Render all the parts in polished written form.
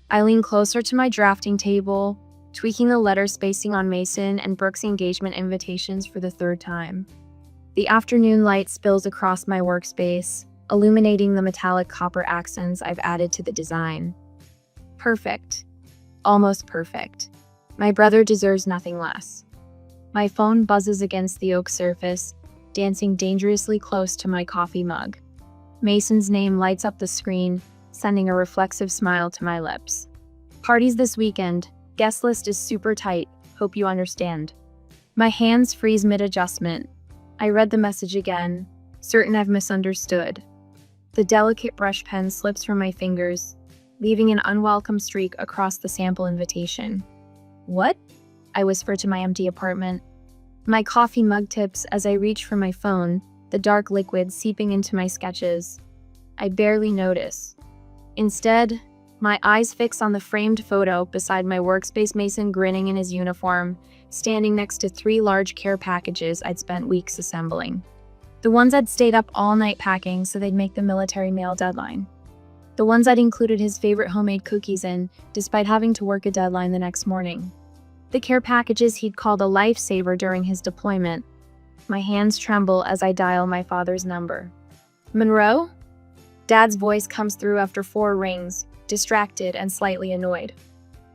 I lean closer to my drafting table, tweaking the letter spacing on Mason and Brooke's engagement invitations for the third time. The afternoon light spills across my workspace, illuminating the metallic copper accents I've added to the design. Perfect. Almost perfect. My brother deserves nothing less. My phone buzzes against the oak surface, dancing dangerously close to my coffee mug. Mason's name lights up the screen, sending a reflexive smile to my lips. Parties this weekend. Guest list is super tight. Hope you understand. My hands freeze mid-adjustment. I read the message again, certain I've misunderstood. The delicate brush pen slips from my fingers, leaving an unwelcome streak across the sample invitation. What? I whisper to my empty apartment. My coffee mug tips as I reach for my phone, the dark liquid seeping into my sketches. I barely notice. Instead, my eyes fix on the framed photo beside my workspace, Mason grinning in his uniform, standing next to 3 large care packages I'd spent weeks assembling. The ones I'd stayed up all night packing so they'd make the military mail deadline. The ones I'd included his favorite homemade cookies in, despite having to work a deadline the next morning. The care packages he'd called a lifesaver during his deployment. My hands tremble as I dial my father's number. Monroe? Dad's voice comes through after 4 rings, distracted and slightly annoyed.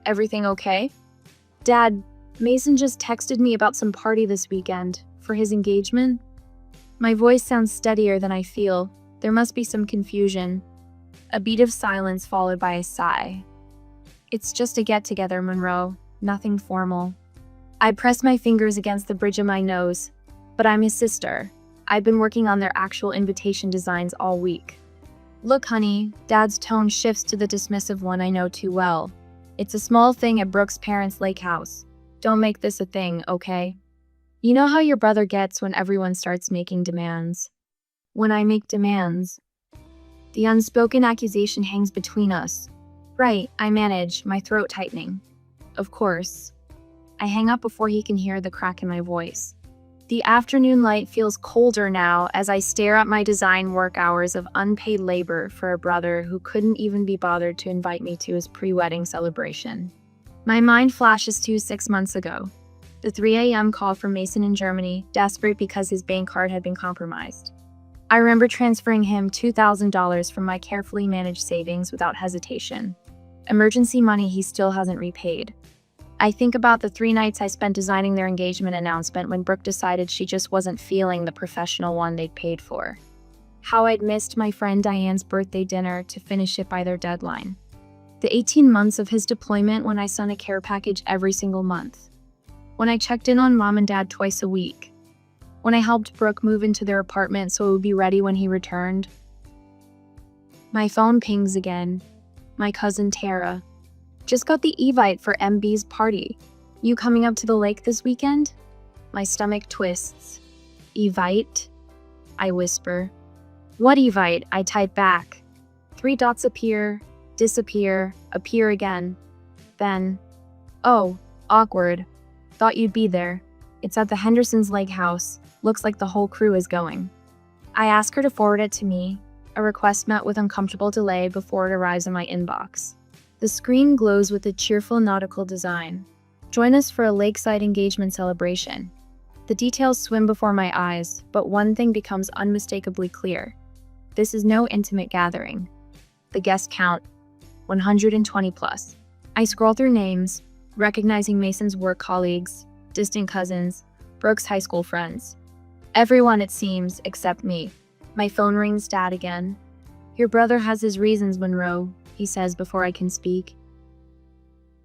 Everything okay? Dad, Mason just texted me about some party this weekend, for his engagement. My voice sounds steadier than I feel. There must be some confusion. A beat of silence followed by a sigh. It's just a get-together, Monroe. Nothing formal. I press my fingers against the bridge of my nose. But I'm his sister. I've been working on their actual invitation designs all week. Look, honey, Dad's tone shifts to the dismissive one I know too well. It's a small thing at Brooke's parents' lake house. Don't make this a thing, okay? You know how your brother gets when everyone starts making demands. When I make demands. The unspoken accusation hangs between us. Right, I manage, my throat tightening. Of course. I hang up before he can hear the crack in my voice. The afternoon light feels colder now as I stare at my design work hours of unpaid labor for a brother who couldn't even be bothered to invite me to his pre-wedding celebration. My mind flashes to 6 months ago. The 3 a.m. call from Mason in Germany, desperate because his bank card had been compromised. I remember transferring him $2,000 from my carefully managed savings without hesitation. Emergency money he still hasn't repaid. I think about the 3 nights I spent designing their engagement announcement when Brooke decided she just wasn't feeling the professional one they'd paid for. How I'd missed my friend Diane's birthday dinner to finish it by their deadline. The 18 months of his deployment when I sent a care package every single month. When I checked in on Mom and Dad twice a week. When I helped Brooke move into their apartment so it would be ready when he returned. My phone pings again. My cousin Tara. Just got the evite for MB's party. You coming up to the lake this weekend? My stomach twists. Evite? I whisper. What evite? I type back. 3 dots appear, disappear, appear again. Then, oh, awkward. Thought you'd be there. It's at the Henderson's Lake House. Looks like the whole crew is going. I ask her to forward it to me, a request met with uncomfortable delay before it arrives in my inbox. The screen glows with a cheerful nautical design. Join us for a lakeside engagement celebration. The details swim before my eyes, but one thing becomes unmistakably clear. This is no intimate gathering. The guest count, 120 plus. I scroll through names, recognizing Mason's work colleagues, distant cousins, Brooke's high school friends. Everyone, it seems, except me. My phone rings. Dad again. Your brother has his reasons, Monroe, he says before I can speak.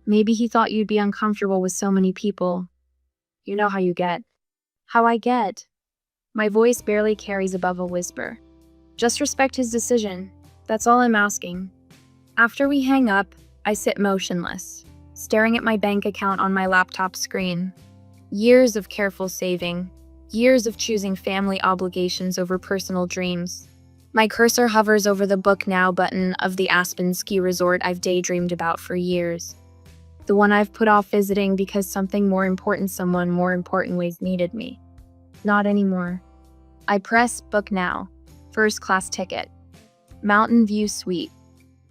Maybe he thought you'd be uncomfortable with so many people. You know how you get. How I get. My voice barely carries above a whisper. Just respect his decision. That's all I'm asking. After we hang up, I sit motionless, staring at my bank account on my laptop screen. Years of careful saving. Years of choosing family obligations over personal dreams. My cursor hovers over the Book Now button of the Aspen ski resort I've daydreamed about for years. The one I've put off visiting because someone more important ways needed me. Not anymore. I press Book Now. First class ticket. Mountain View Suite.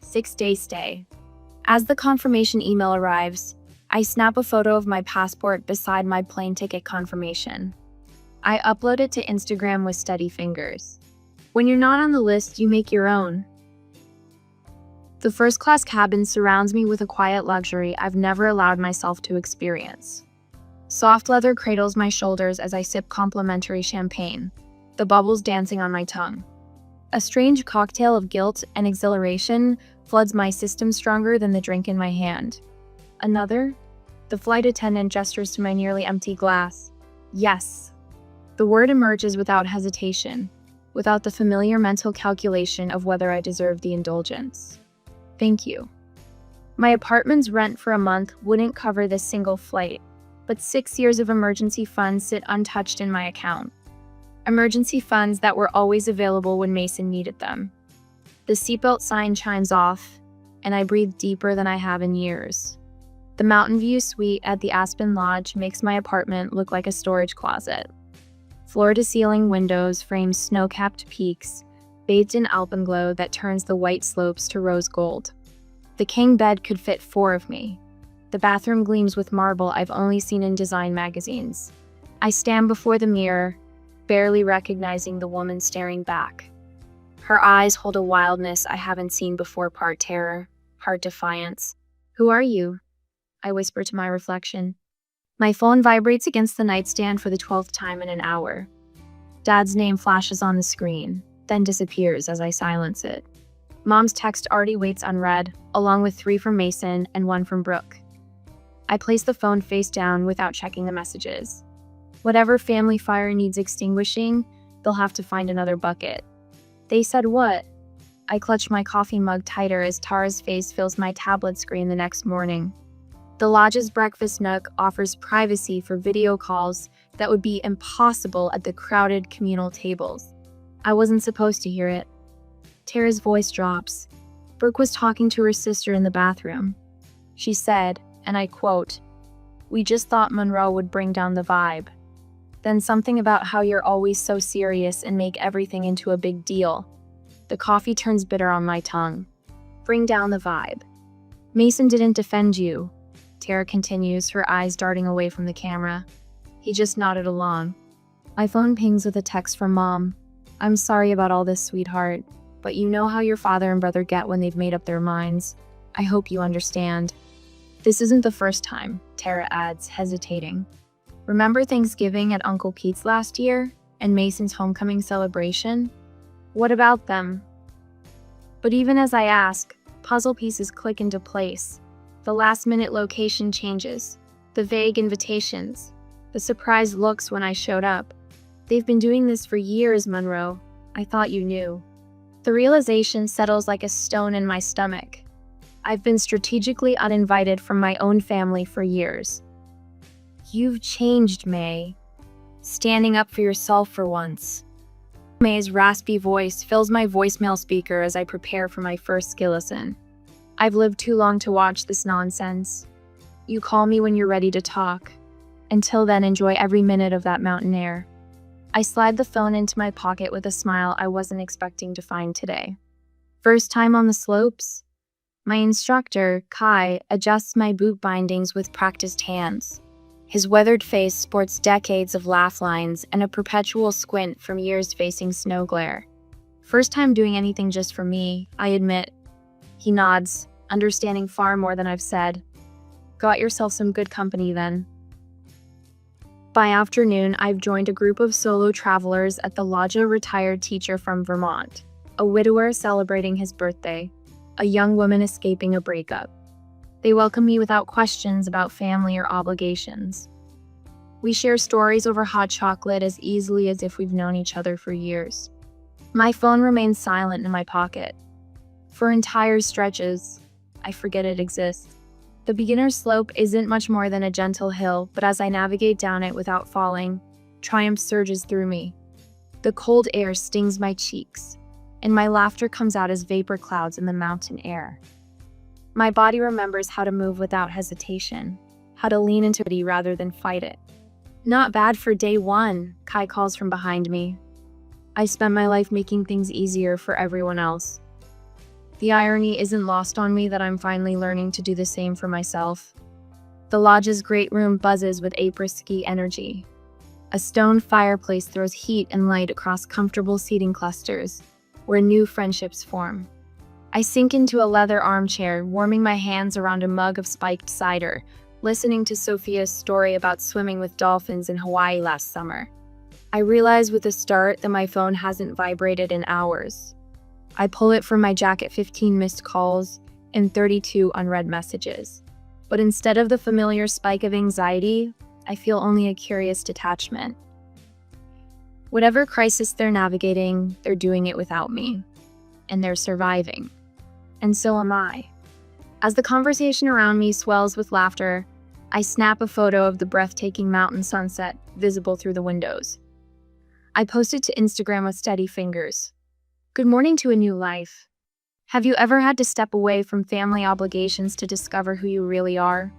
6-day stay. As the confirmation email arrives, I snap a photo of my passport beside my plane ticket confirmation. I upload it to Instagram with steady fingers. When you're not on the list, you make your own. The first-class cabin surrounds me with a quiet luxury I've never allowed myself to experience. Soft leather cradles my shoulders as I sip complimentary champagne, the bubbles dancing on my tongue. A strange cocktail of guilt and exhilaration floods my system stronger than the drink in my hand. Another? The flight attendant gestures to my nearly empty glass. Yes. The word emerges without hesitation, without the familiar mental calculation of whether I deserve the indulgence. Thank you. My apartment's rent for a month wouldn't cover this single flight, but 6 years of emergency funds sit untouched in my account. Emergency funds that were always available when Mason needed them. The seatbelt sign chimes off, and I breathe deeper than I have in years. The Mountain View suite at the Aspen Lodge makes my apartment look like a storage closet. Floor-to-ceiling windows frame snow-capped peaks, bathed in alpenglow that turns the white slopes to rose gold. The king bed could fit 4 of me. The bathroom gleams with marble I've only seen in design magazines. I stand before the mirror, barely recognizing the woman staring back. Her eyes hold a wildness I haven't seen before, part terror, part defiance. "Who are you?" I whisper to my reflection. My phone vibrates against the nightstand for the 12th time in an hour. Dad's name flashes on the screen, then disappears as I silence it. Mom's text already waits unread, along with 3 from Mason and 1 from Brooke. I place the phone face down without checking the messages. Whatever family fire needs extinguishing, they'll have to find another bucket. They said what? I clutch my coffee mug tighter as Tara's face fills my tablet screen the next morning. The lodge's breakfast nook offers privacy for video calls that would be impossible at the crowded communal tables. I wasn't supposed to hear it. Tara's voice drops. Brooke was talking to her sister in the bathroom. She said, and I quote, "We just thought Monroe would bring down the vibe." Then something about how you're always so serious and make everything into a big deal. The coffee turns bitter on my tongue. Bring down the vibe. Mason didn't defend you. Tara continues, her eyes darting away from the camera. He just nodded along. My phone pings with a text from Mom. "I'm sorry about all this, sweetheart, but you know how your father and brother get when they've made up their minds. I hope you understand." This isn't the first time, Tara adds, hesitating. Remember Thanksgiving at Uncle Pete's last year? And Mason's homecoming celebration? What about them? But even as I ask, puzzle pieces click into place. The last-minute location changes. The vague invitations. The surprised looks when I showed up. They've been doing this for years, Monroe. I thought you knew. The realization settles like a stone in my stomach. I've been strategically uninvited from my own family for years. You've changed, May. Standing up for yourself for once. May's raspy voice fills my voicemail speaker as I prepare for my first skillison. I've lived too long to watch this nonsense. You call me when you're ready to talk. Until then, enjoy every minute of that mountain air. I slide the phone into my pocket with a smile I wasn't expecting to find today. First time on the slopes? My instructor, Kai, adjusts my boot bindings with practiced hands. His weathered face sports decades of laugh lines and a perpetual squint from years facing snow glare. First time doing anything just for me, I admit. He nods, understanding far more than I've said. Got yourself some good company then. By afternoon, I've joined a group of solo travelers at the lodge, a retired teacher from Vermont, a widower celebrating his birthday, a young woman escaping a breakup. They welcome me without questions about family or obligations. We share stories over hot chocolate as easily as if we've known each other for years. My phone remains silent in my pocket. For entire stretches, I forget it exists. The beginner's slope isn't much more than a gentle hill, but as I navigate down it without falling, triumph surges through me. The cold air stings my cheeks, and my laughter comes out as vapor clouds in the mountain air. My body remembers how to move without hesitation, how to lean into it rather than fight it. Not bad for day one, Kai calls from behind me. I spent my life making things easier for everyone else. The irony isn't lost on me that I'm finally learning to do the same for myself. The lodge's great room buzzes with après-ski energy. A stone fireplace throws heat and light across comfortable seating clusters, where new friendships form. I sink into a leather armchair, warming my hands around a mug of spiked cider, listening to Sophia's story about swimming with dolphins in Hawaii last summer. I realize with a start that my phone hasn't vibrated in hours. I pull it from my jacket, 15 missed calls and 32 unread messages. But instead of the familiar spike of anxiety, I feel only a curious detachment. Whatever crisis they're navigating, they're doing it without me. And they're surviving. And so am I. As the conversation around me swells with laughter, I snap a photo of the breathtaking mountain sunset visible through the windows. I post it to Instagram with steady fingers. Good morning to a new life. Have you ever had to step away from family obligations to discover who you really are?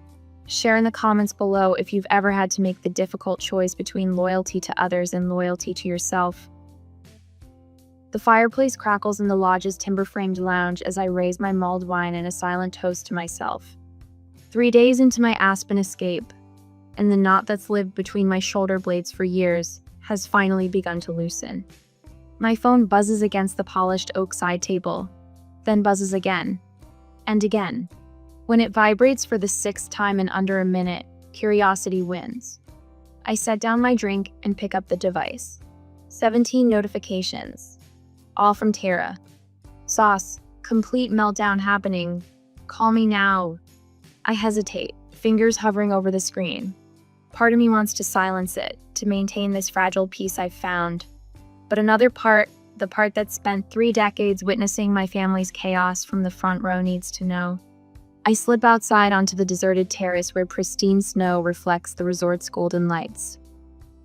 Share in the comments below if you've ever had to make the difficult choice between loyalty to others and loyalty to yourself. The fireplace crackles in the lodge's timber-framed lounge as I raise my mulled wine in a silent toast to myself. 3 days into my Aspen escape, and the knot that's lived between my shoulder blades for years has finally begun to loosen. My phone buzzes against the polished oak side table, then buzzes again, and again. When it vibrates for the 6th time in under a minute, curiosity wins. I set down my drink and pick up the device. 17 notifications, all from Tara. Sauce, complete meltdown happening. Call me now. I hesitate, fingers hovering over the screen. Part of me wants to silence it, to maintain this fragile peace I've found. But another part, the part that spent 3 decades witnessing my family's chaos from the front row, needs to know. I slip outside onto the deserted terrace where pristine snow reflects the resort's golden lights.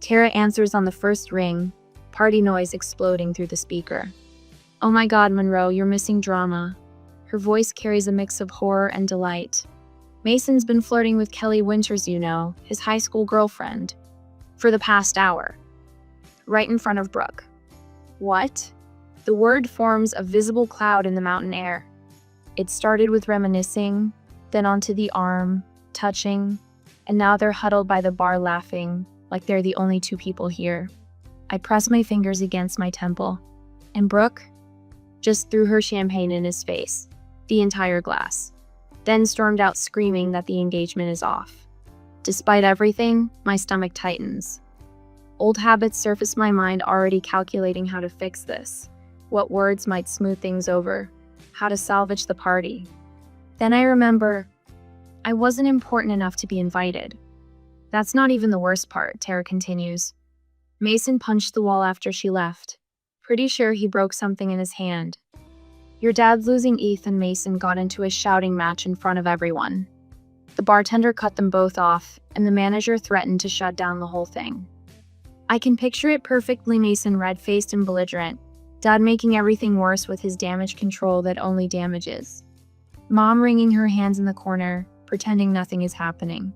Tara answers on the first ring, party noise exploding through the speaker. Oh my God, Monroe, you're missing drama. Her voice carries a mix of horror and delight. Mason's been flirting with Kelly Winters, you know, his high school girlfriend, for the past hour. Right in front of Brooke. What? The word forms a visible cloud in the mountain air. It started with reminiscing, then onto the arm, touching, and now they're huddled by the bar laughing, like they're the only 2 people here. I press my fingers against my temple, and Brooke just threw her champagne in his face, the entire glass, then stormed out screaming that the engagement is off. Despite everything, my stomach tightens. Old habits surface my mind, already calculating how to fix this, what words might smooth things over, how to salvage the party. Then I remember, I wasn't important enough to be invited. That's not even the worst part, Tara continues. Mason punched the wall after she left. Pretty sure he broke something in his hand. Your dad's losing ETH and Mason got into a shouting match in front of everyone. The bartender cut them both off, and the manager threatened to shut down the whole thing. I can picture it perfectly, Mason red-faced and belligerent, Dad making everything worse with his damage control that only damages. Mom wringing her hands in the corner, pretending nothing is happening.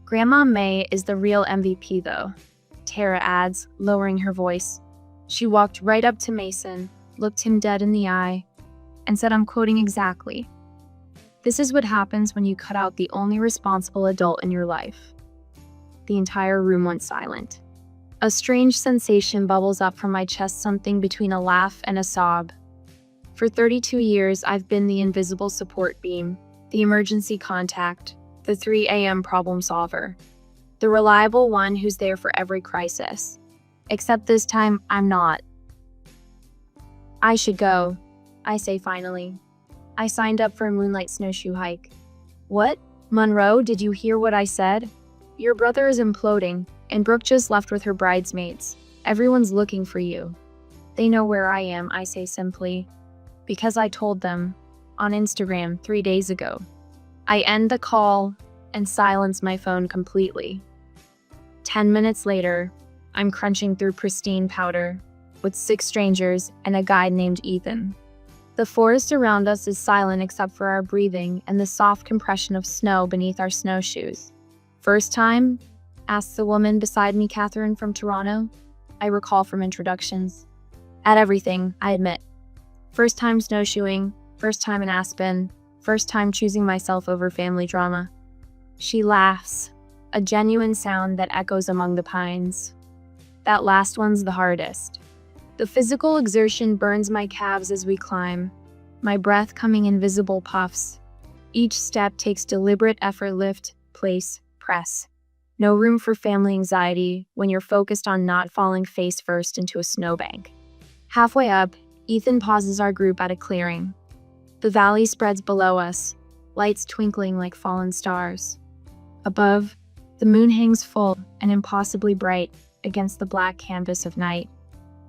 Grandma May is the real MVP though, Tara adds, lowering her voice. She walked right up to Mason, looked him dead in the eye, and said, I'm quoting exactly, "This is what happens when you cut out the only responsible adult in your life." The entire room went silent. A strange sensation bubbles up from my chest, something between a laugh and a sob. For 32 years, I've been the invisible support beam, the emergency contact, the 3 a.m. problem solver, the reliable one who's there for every crisis. Except this time, I'm not. I should go, I say finally. I signed up for a moonlight snowshoe hike. What? Monroe, did you hear what I said? Your brother is imploding, and Brooke just left with her bridesmaids. Everyone's looking for you. They know where I am, I say simply, because I told them on Instagram 3 days ago. I end the call and silence my phone completely. 10 minutes later, I'm crunching through pristine powder with 6 strangers and a guy named Ethan. The forest around us is silent except for our breathing and the soft compression of snow beneath our snowshoes. First time? Asks the woman beside me, Catherine from Toronto. I recall from introductions. At everything, I admit. First time snowshoeing, First time in Aspen. First time choosing myself over family drama. She laughs, a genuine sound that echoes among the pines. That last one's the hardest. The physical exertion burns my calves as we climb, my breath coming in visible puffs. Each step takes deliberate effort: lift, place, press. No room for family anxiety when you're focused on not falling face first into a snowbank. Halfway up, Ethan pauses our group at a clearing. The valley spreads below us, lights twinkling like fallen stars. Above, the moon hangs full and impossibly bright against the black canvas of night.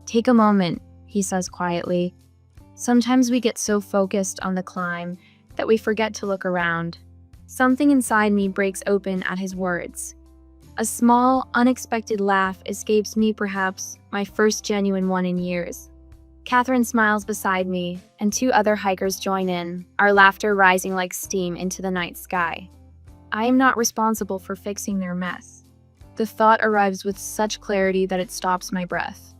"Take a moment," he says quietly. Sometimes we get so focused on the climb that we forget to look around. Something inside me breaks open at his words. A small, unexpected laugh escapes me, perhaps my first genuine one in years. Catherine smiles beside me, and two other hikers join in, our laughter rising like steam into the night sky. I am not responsible for fixing their mess. The thought arrives with such clarity that it stops my breath.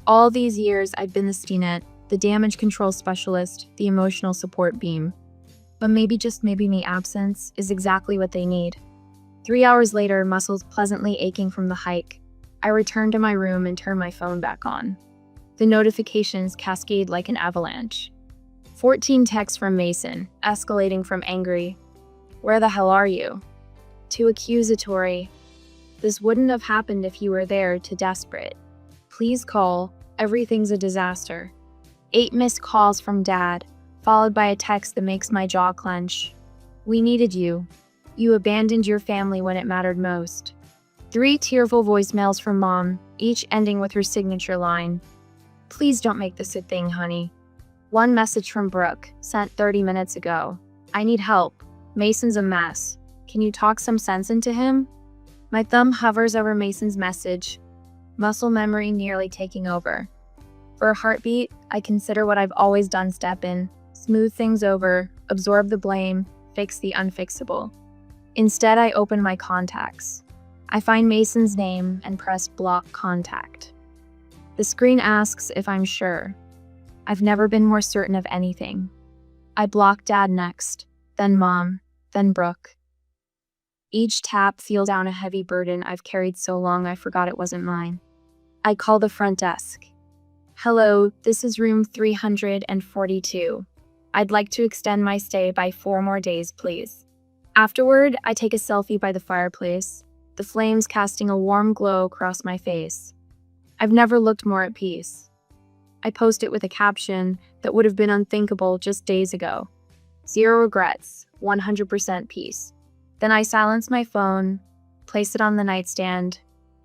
All these years, I've been the STINet, the damage control specialist, the emotional support beam. But maybe, just maybe, my absence is exactly what they need. 3 hours later, muscles pleasantly aching from the hike, I return to my room and turn my phone back on. The notifications cascade like an avalanche. 14 texts from Mason, escalating from angry, "Where the hell are you?" to accusatory, "This wouldn't have happened if you were there," to desperate, "Please call, everything's a disaster." 8 missed calls from Dad, followed by a text that makes my jaw clench. "We needed you. You abandoned your family when it mattered most." 3 tearful voicemails from Mom, each ending with her signature line, "Please don't make this a thing, honey." 1 message from Brooke, sent 30 minutes ago. "I need help. Mason's a mess. Can you talk some sense into him?" My thumb hovers over Mason's message, muscle memory nearly taking over. For a heartbeat, I consider what I've always done: step in, smooth things over, absorb the blame, fix the unfixable. Instead, I open my contacts. I find Mason's name and press block contact. The screen asks if I'm sure. I've never been more certain of anything. I block Dad next, then Mom, then Brooke. Each tap feels down a heavy burden I've carried so long I forgot it wasn't mine. I call the front desk. "Hello, this is room 342. I'd like to extend my stay by 4 more days, please." Afterward, I take a selfie by the fireplace, the flames casting a warm glow across my face. I've never looked more at peace. I post it with a caption that would have been unthinkable just days ago. 0 regrets, 100% peace. Then I silence my phone, place it on the nightstand,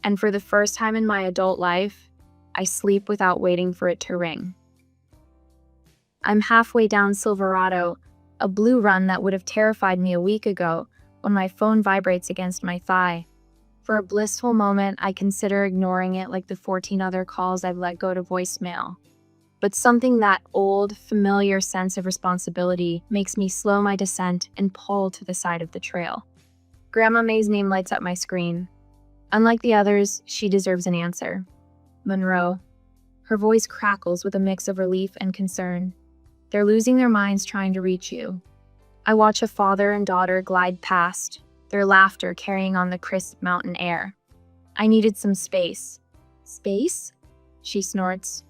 and for the first time in my adult life, I sleep without waiting for it to ring. I'm halfway down Silverado, a blue run that would have terrified me a week ago, when my phone vibrates against my thigh. For a blissful moment, I consider ignoring it like the 14 other calls I've let go to voicemail. But something, that old, familiar sense of responsibility, makes me slow my descent and pull to the side of the trail. Grandma May's name lights up my screen. Unlike the others, she deserves an answer. Monroe. Her voice crackles with a mix of relief and concern. They're losing their minds trying to reach you. I watch a father and daughter glide past, their laughter carrying on the crisp mountain air. I needed some space. "Space?" she snorts.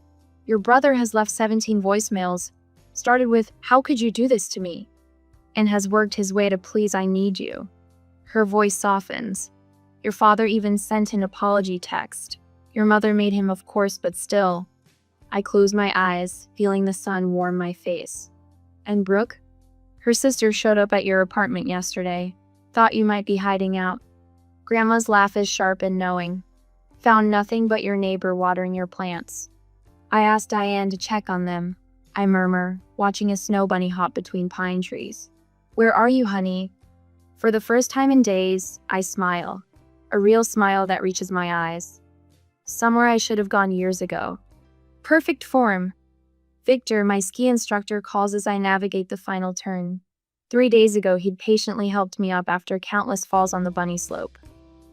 "Your brother has left 17 voicemails, started with, 'How could you do this to me?' and has worked his way to, 'Please, I need you.'" Her voice softens. "Your father even sent an apology text. Your mother made him, of course, but still." I close my eyes, feeling the sun warm my face. "And Brooke? Her sister showed up at your apartment yesterday. Thought you might be hiding out." Grandma's laugh is sharp and knowing. "Found nothing but your neighbor watering your plants." I asked Diane to check on them, I murmur, watching a snow bunny hop between pine trees. "Where are you, honey?" For the first time in days, I smile. A real smile that reaches my eyes. Somewhere I should have gone years ago. Perfect form. Victor, my ski instructor, calls as I navigate the final turn. 3 days ago, he'd patiently helped me up after countless falls on the bunny slope.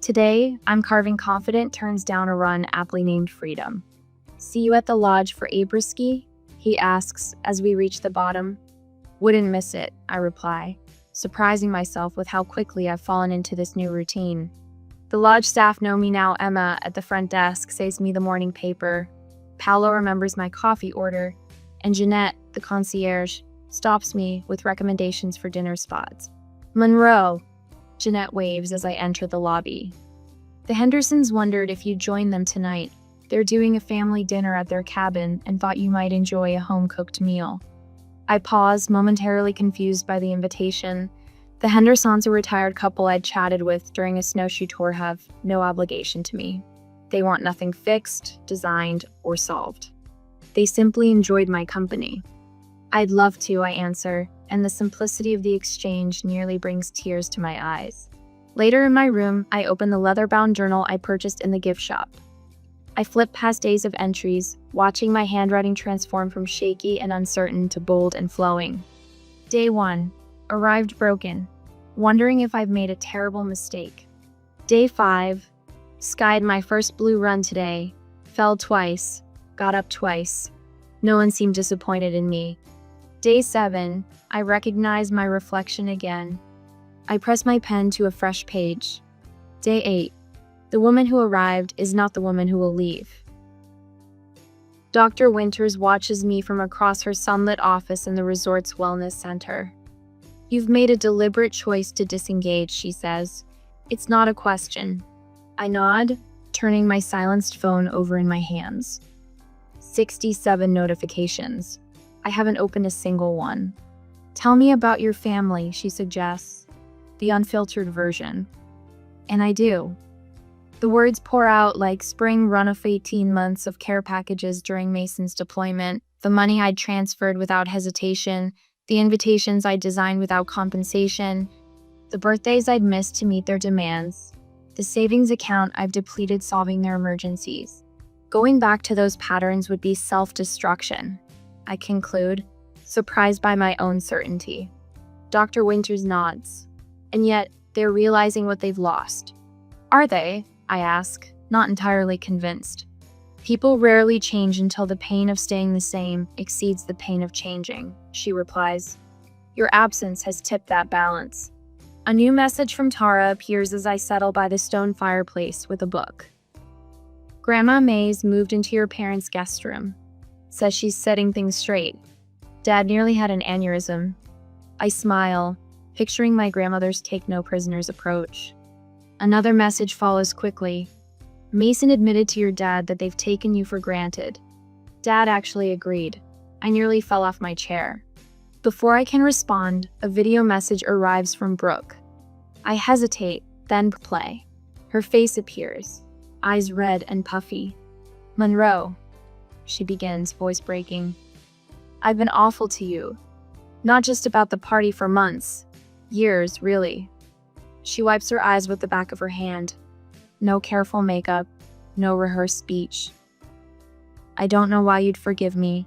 Today, I'm carving confident turns down a run aptly named Freedom. "See you at the lodge for après-ski?" he asks as we reach the bottom. Wouldn't miss it, I reply, surprising myself with how quickly I've fallen into this new routine. The lodge staff know me now. Emma at the front desk saves me the morning paper. Paolo remembers my coffee order, and Jeanette, the concierge, stops me with recommendations for dinner spots. Monroe, Jeanette waves as I enter the lobby. The Hendersons wondered if you'd join them tonight. They're doing a family dinner at their cabin and thought you might enjoy a home-cooked meal. I pause, momentarily confused by the invitation. The Hendersons, a retired couple I'd chatted with during a snowshoe tour, have no obligation to me. They want nothing fixed, designed, or solved. They simply enjoyed my company. I'd love to, I answer, and the simplicity of the exchange nearly brings tears to my eyes. Later in my room, I open the leather-bound journal I purchased in the gift shop. I flip past days of entries, watching my handwriting transform from shaky and uncertain to bold and flowing. Day 1. Arrived broken, wondering if I've made a terrible mistake. Day 5. Skied my first blue run today. Fell twice. Got up twice. No one seemed disappointed in me. Day 7. I recognize my reflection again. I press my pen to a fresh page. Day 8. The woman who arrived is not the woman who will leave. Dr. Winters watches me from across her sunlit office in the resort's wellness center. You've made a deliberate choice to disengage, she says. It's not a question. I nod, turning my silenced phone over in my hands. 67 notifications. I haven't opened a single one. Tell me about your family, she suggests. The unfiltered version. And I do. The words pour out like spring run-off 18 months of care packages during Mason's deployment, the money I'd transferred without hesitation, the invitations I'd designed without compensation, the birthdays I'd missed to meet their demands, the savings account I've depleted solving their emergencies. Going back to those patterns would be self-destruction, I conclude, surprised by my own certainty. Dr. Winters nods. And yet, they're realizing what they've lost. Are they? I ask, not entirely convinced. People rarely change until the pain of staying the same exceeds the pain of changing, she replies. Your absence has tipped that balance. A new message from Tara appears as I settle by the stone fireplace with a book. Grandma May's moved into your parents' guest room. Says she's setting things straight. Dad nearly had an aneurysm. I smile, picturing my grandmother's take-no-prisoners approach. Another message follows quickly. Mason admitted to your dad that they've taken you for granted. Dad actually agreed. I nearly fell off my chair. Before I can respond, a video message arrives from Brooke. I hesitate, then play. Her face appears, eyes red and puffy. Monroe, she begins, voice breaking. I've been awful to you. Not just about the party for months. Years, really. She wipes her eyes with the back of her hand. No careful makeup, no rehearsed speech. I don't know why you'd forgive me,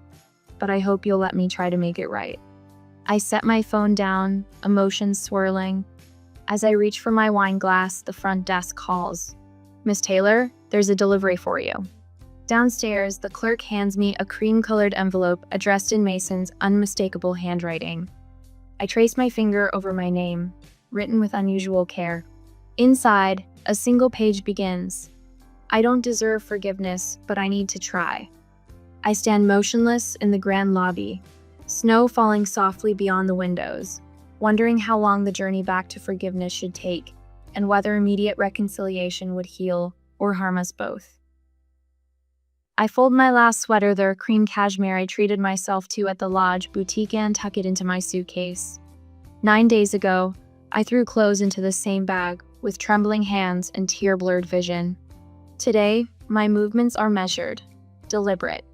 but I hope you'll let me try to make it right. I set my phone down, emotions swirling. As I reach for my wine glass, the front desk calls. Miss Taylor, there's a delivery for you. Downstairs, the clerk hands me a cream-colored envelope addressed in Mason's unmistakable handwriting. I trace my finger over my name, written with unusual care. Inside, a single page begins. I don't deserve forgiveness, but I need to try. I stand motionless in the grand lobby, snow falling softly beyond the windows, wondering how long the journey back to forgiveness should take, and whether immediate reconciliation would heal or harm us both. I fold my last sweater, the cream cashmere I treated myself to at the lodge boutique, and tuck it into my suitcase. 9 days ago, I threw clothes into the same bag with trembling hands and tear-blurred vision. Today, my movements are measured, deliberate.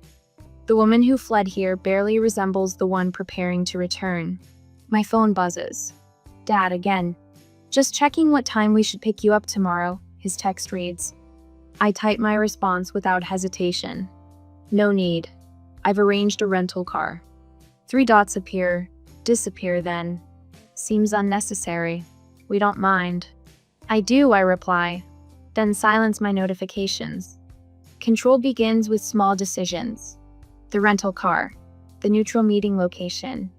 The woman who fled here barely resembles the one preparing to return. My phone buzzes. Dad again. Just checking what time we should pick you up tomorrow, his text reads. I type my response without hesitation. No need. I've arranged a rental car. 3 dots appear, disappear then. Seems unnecessary. We don't mind. I do, I reply, then silence my notifications. Control begins with small decisions. The rental car, the neutral meeting location.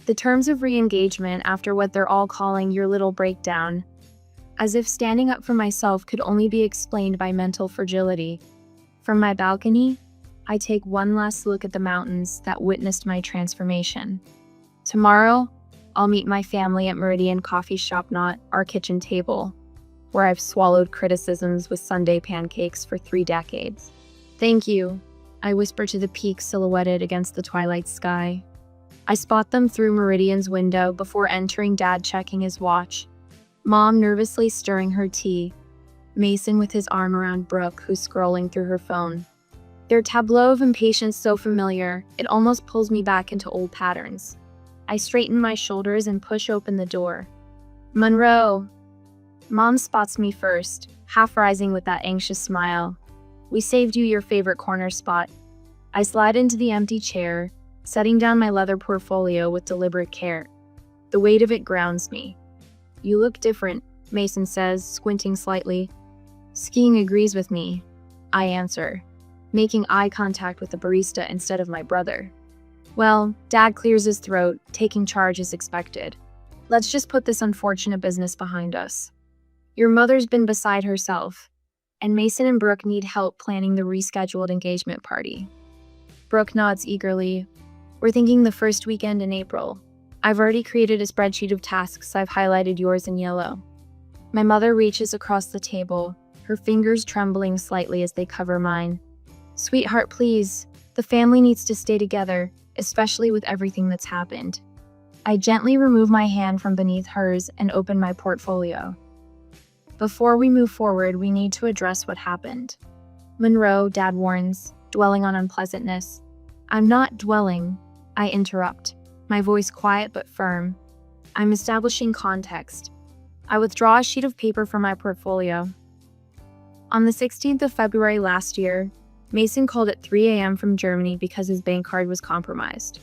The terms of re-engagement after what they're all calling your little breakdown. As if standing up for myself could only be explained by mental fragility. From my balcony, I take one last look at the mountains that witnessed my transformation. Tomorrow, I'll meet my family at Meridian Coffee Shop, not our kitchen table, where I've swallowed criticisms with Sunday pancakes for 3 decades. Thank you, I whisper to the peaks silhouetted against the twilight sky. I spot them through Meridian's window before entering Dad checking his watch. Mom nervously stirring her tea. Mason with his arm around Brooke, who's scrolling through her phone. Their tableau of impatience so familiar, it almost pulls me back into old patterns. I straighten my shoulders and push open the door. Monroe! Mom spots me first, half rising with that anxious smile. We saved you your favorite corner spot. I slide into the empty chair, setting down my leather portfolio with deliberate care. The weight of it grounds me. You look different, Mason says, squinting slightly. Skiing agrees with me, I answer, making eye contact with the barista instead of my brother. Well, Dad clears his throat, taking charge as expected. Let's just put this unfortunate business behind us. Your mother's been beside herself, and Mason and Brooke need help planning the rescheduled engagement party. Brooke nods eagerly. We're thinking the first weekend in April. I've already created a spreadsheet of tasks. I've highlighted yours in yellow. My mother reaches across the table, her fingers trembling slightly as they cover mine. Sweetheart, please. The family needs to stay together, especially with everything that's happened. I gently remove my hand from beneath hers and open my portfolio. Before we move forward, we need to address what happened. Monroe, Dad warns, dwelling on unpleasantness. I'm not dwelling, I interrupt, my voice quiet but firm. I'm establishing context. I withdraw a sheet of paper from my portfolio. On the 16th of February last year, Mason called at 3 a.m. from Germany because his bank card was compromised.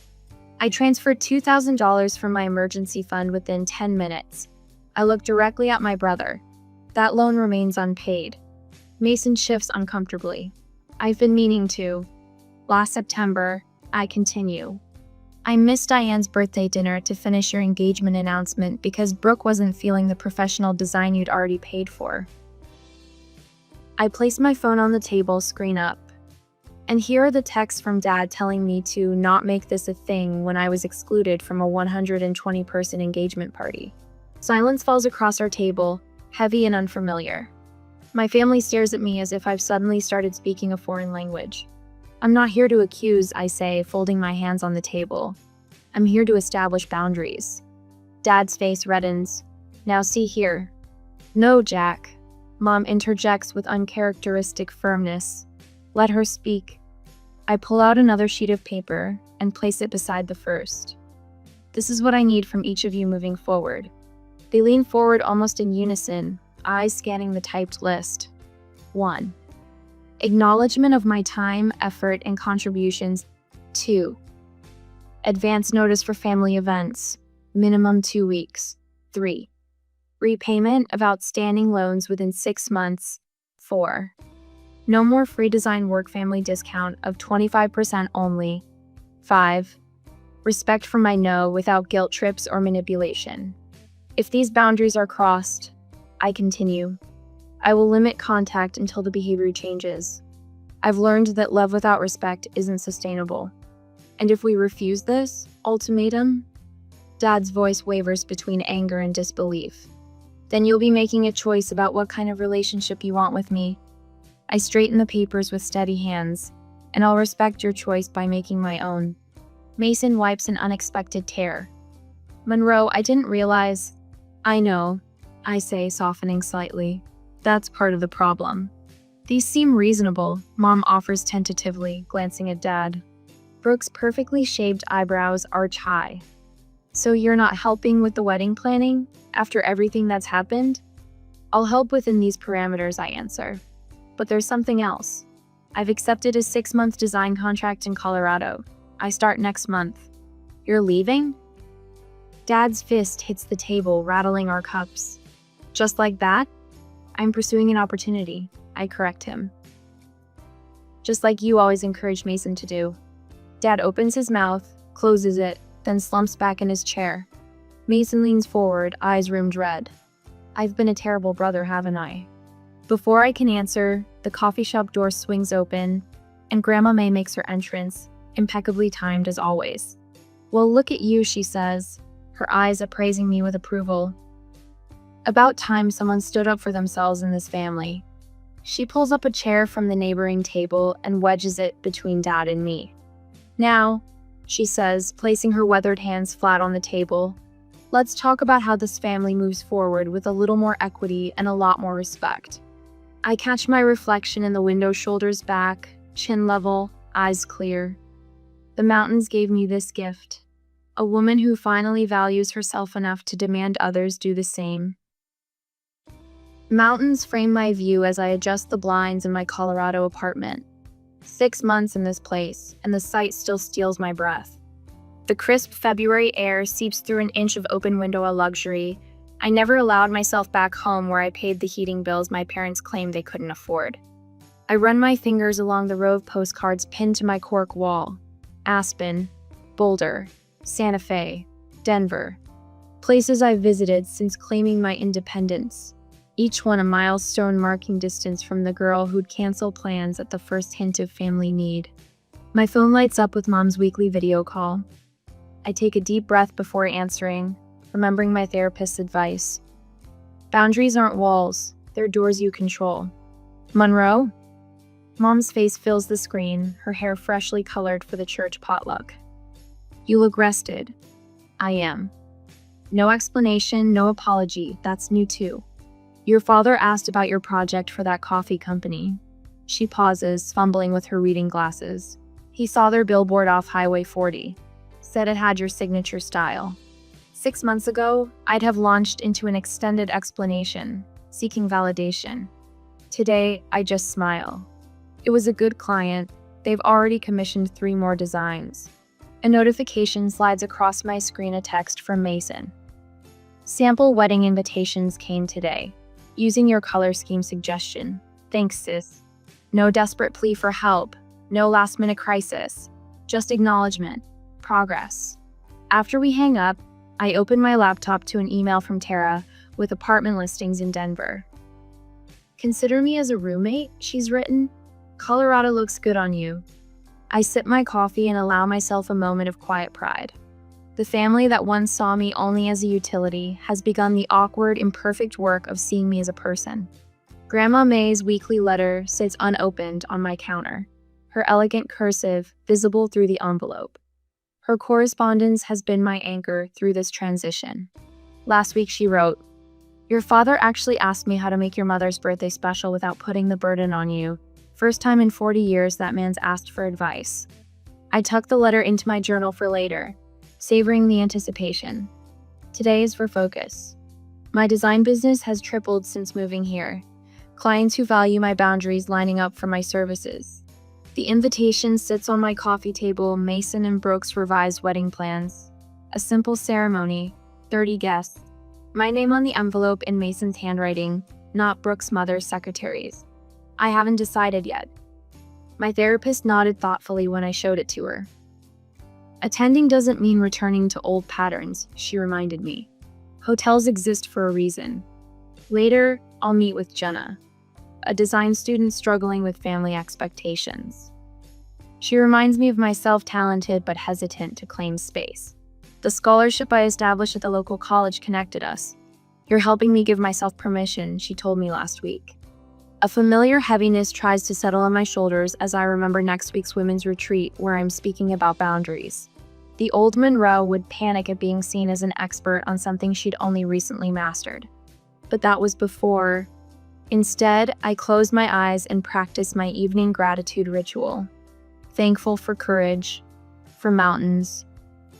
I transferred $2,000 from my emergency fund within 10 minutes. I look directly at my brother. That loan remains unpaid. Mason shifts uncomfortably. I've been meaning to. Last September, I continue. I missed Diane's birthday dinner to finish your engagement announcement because Brooke wasn't feeling the professional design you'd already paid for. I placed my phone on the table, screen up. And here are the texts from Dad telling me to not make this a thing when I was excluded from a 120-person engagement party. Silence falls across our table, heavy and unfamiliar. My family stares at me as if I've suddenly started speaking a foreign language. I'm not here to accuse, I say, folding my hands on the table. I'm here to establish boundaries. Dad's face reddens. Now see here. No, Jack. Mom interjects with uncharacteristic firmness. Let her speak. I pull out another sheet of paper and place it beside the first. This is what I need from each of you moving forward. They lean forward almost in unison, eyes scanning the typed list. 1. Acknowledgement of my time, effort, and contributions. 2. Advance notice for family events, minimum 2 weeks. 3. Repayment of outstanding loans within 6 months. 4. No more free design work family discount of 25% only. 5. Respect for my no without guilt trips or manipulation. If these boundaries are crossed, I continue. I will limit contact until the behavior changes. I've learned that love without respect isn't sustainable. And if we refuse this ultimatum, Dad's voice wavers between anger and disbelief. Then you'll be making a choice about what kind of relationship you want with me. I straighten the papers with steady hands, and I'll respect your choice by making my own. Mason wipes an unexpected tear. Monroe, I didn't realize. I know, I say, softening slightly. That's part of the problem. These seem reasonable, Mom offers tentatively, glancing at Dad. Brooke's perfectly shaved eyebrows arch high. So you're not helping with the wedding planning, after everything that's happened? I'll help within these parameters, I answer. But there's something else. I've accepted a 6-month design contract in Colorado. I start next month. You're leaving? Dad's fist hits the table, rattling our cups. Just like that? I'm pursuing an opportunity, I correct him. Just like you always encouraged Mason to do. Dad opens his mouth, closes it, then slumps back in his chair. Mason leans forward, eyes rimmed red. I've been a terrible brother, haven't I? Before I can answer, the coffee shop door swings open, and Grandma May makes her entrance, impeccably timed as always. Well, look at you, she says, her eyes appraising me with approval. About time someone stood up for themselves in this family. She pulls up a chair from the neighboring table and wedges it between Dad and me. Now, she says, placing her weathered hands flat on the table, let's talk about how this family moves forward with a little more equity and a lot more respect. I catch my reflection in the window, shoulders back, chin level, eyes clear. The mountains gave me this gift, a woman who finally values herself enough to demand others do the same. Mountains frame my view as I adjust the blinds in my Colorado apartment. 6 months in this place, and the sight still steals my breath. The crisp February air seeps through an inch of open window, a luxury. I never allowed myself back home where I paid the heating bills my parents claimed they couldn't afford. I run my fingers along the row of postcards pinned to my cork wall. Aspen, Boulder, Santa Fe, Denver. Places I've visited since claiming my independence. Each one a milestone marking distance from the girl who'd cancel plans at the first hint of family need. My phone lights up with Mom's weekly video call. I take a deep breath before answering, remembering my therapist's advice. Boundaries aren't walls, they're doors you control. Monroe? Mom's face fills the screen, her hair freshly colored for the church potluck. You look rested. I am. No explanation, no apology, that's new too. Your father asked about your project for that coffee company. She pauses, fumbling with her reading glasses. He saw their billboard off Highway 40. Said it had your signature style. 6 months ago, I'd have launched into an extended explanation, seeking validation. Today, I just smile. It was a good client. They've already commissioned 3 more designs. A notification slides across my screen, a text from Mason. Sample wedding invitations came today. Using your color scheme suggestion. Thanks, sis. No desperate plea for help. No last-minute crisis. Just acknowledgement. Progress. After we hang up, I open my laptop to an email from Tara with apartment listings in Denver. Consider me as a roommate, she's written. Colorado looks good on you. I sip my coffee and allow myself a moment of quiet pride. The family that once saw me only as a utility has begun the awkward, imperfect work of seeing me as a person. Grandma May's weekly letter sits unopened on my counter, her elegant cursive visible through the envelope. Her correspondence has been my anchor through this transition. Last week she wrote, "Your father actually asked me how to make your mother's birthday special without putting the burden on you. First time in 40 years that man's asked for advice." I tucked the letter into my journal for later, savoring the anticipation. Today is for focus. My design business has tripled since moving here. Clients who value my boundaries lining up for my services. The invitation sits on my coffee table, Mason and Brooks' revised wedding plans. A simple ceremony, 30 guests. My name on the envelope in Mason's handwriting, not Brooks' mother's secretary's. I haven't decided yet. My therapist nodded thoughtfully when I showed it to her. Attending doesn't mean returning to old patterns, she reminded me. Hotels exist for a reason. Later, I'll meet with Jenna, a design student struggling with family expectations. She reminds me of myself, talented but hesitant to claim space. The scholarship I established at the local college connected us. You're helping me give myself permission, she told me last week. A familiar heaviness tries to settle on my shoulders as I remember next week's women's retreat where I'm speaking about boundaries. The old Monroe would panic at being seen as an expert on something she'd only recently mastered. But that was before. Instead, I closed my eyes and practiced my evening gratitude ritual. Thankful for courage, for mountains,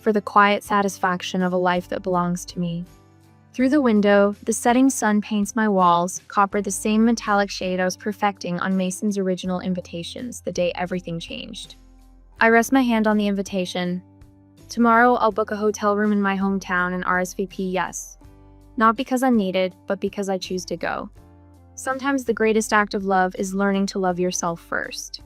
for the quiet satisfaction of a life that belongs to me. Through the window, the setting sun paints my walls, copper the same metallic shade I was perfecting on Mason's original invitations the day everything changed. I rest my hand on the invitation. Tomorrow, I'll book a hotel room in my hometown and RSVP yes. Not because I'm needed, but because I choose to go. Sometimes the greatest act of love is learning to love yourself first.